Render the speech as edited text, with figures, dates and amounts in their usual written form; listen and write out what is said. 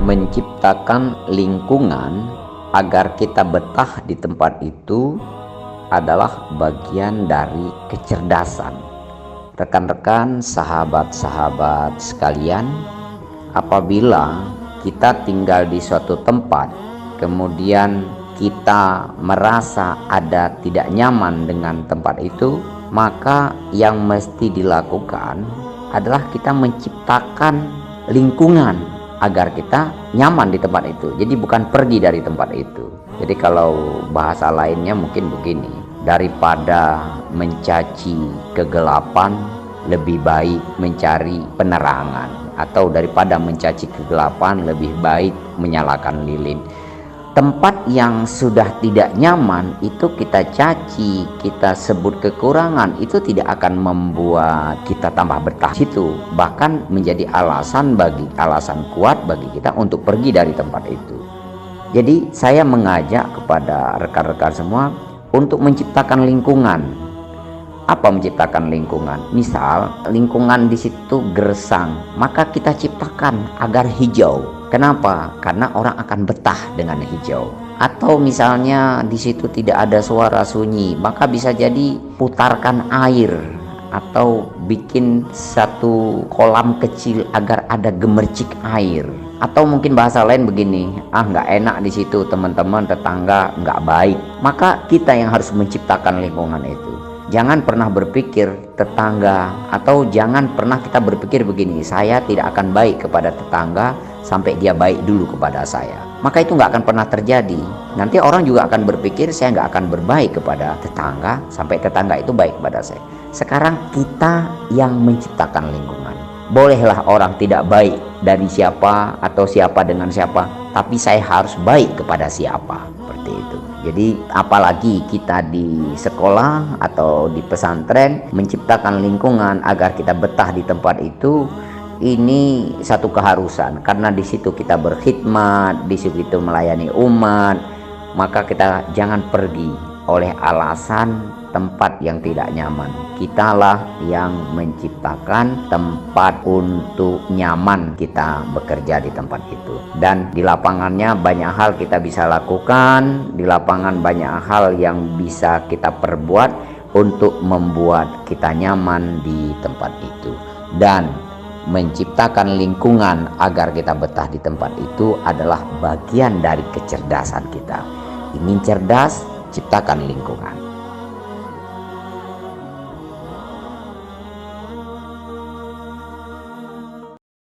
Menciptakan lingkungan agar kita betah di tempat itu adalah bagian dari kecerdasan. Rekan-rekan, sahabat-sahabat sekalian, apabila kita tinggal di suatu tempat, kemudian kita merasa ada tidak nyaman dengan tempat itu, maka yang mesti dilakukan adalah kita menciptakan lingkungan agar kita nyaman di tempat itu. Jadi bukan pergi dari tempat itu. Jadi kalau bahasa lainnya mungkin begini, daripada mencaci kegelapan lebih baik mencari penerangan, atau daripada mencaci kegelapan lebih baik menyalakan lilin. Tempat yang sudah tidak nyaman itu kita caci, kita sebut kekurangan, itu tidak akan membuat kita tambah betah situ, bahkan menjadi alasan kuat bagi kita untuk pergi dari tempat itu. Jadi saya mengajak kepada rekan-rekan semua untuk menciptakan lingkungan. Apa menciptakan lingkungan? Misal lingkungan di situ gersang, maka kita ciptakan agar hijau. Kenapa? Karena orang akan betah dengan hijau. Atau misalnya di situ tidak ada suara sunyi, maka bisa jadi putarkan air atau bikin satu kolam kecil agar ada gemercik air. Atau mungkin bahasa lain begini, nggak enak di situ teman-teman, tetangga nggak baik. Maka kita yang harus menciptakan lingkungan itu. Jangan pernah berpikir tetangga, atau jangan pernah kita berpikir begini, saya tidak akan baik kepada tetangga sampai dia baik dulu kepada saya. Maka itu nggak akan pernah terjadi. Nanti orang juga akan berpikir saya nggak akan berbaik kepada tetangga sampai tetangga itu baik kepada saya. Sekarang kita yang menciptakan lingkungan. Bolehlah orang tidak baik dari siapa atau siapa dengan siapa, tapi saya harus baik kepada siapa. Seperti itu. Jadi apalagi kita di sekolah atau di pesantren, menciptakan lingkungan agar kita betah di tempat itu, ini satu keharusan, karena di situ kita berkhidmat, di situ melayani umat. Maka kita jangan pergi oleh alasan tempat yang tidak nyaman. Kitalah yang menciptakan tempat untuk nyaman kita bekerja di tempat itu. Dan di lapangannya banyak hal kita bisa lakukan, di lapangan banyak hal yang bisa kita perbuat untuk membuat kita nyaman di tempat itu. Dan menciptakan lingkungan agar kita betah di tempat itu adalah bagian dari kecerdasan kita. Ingin cerdas, ciptakan lingkungan.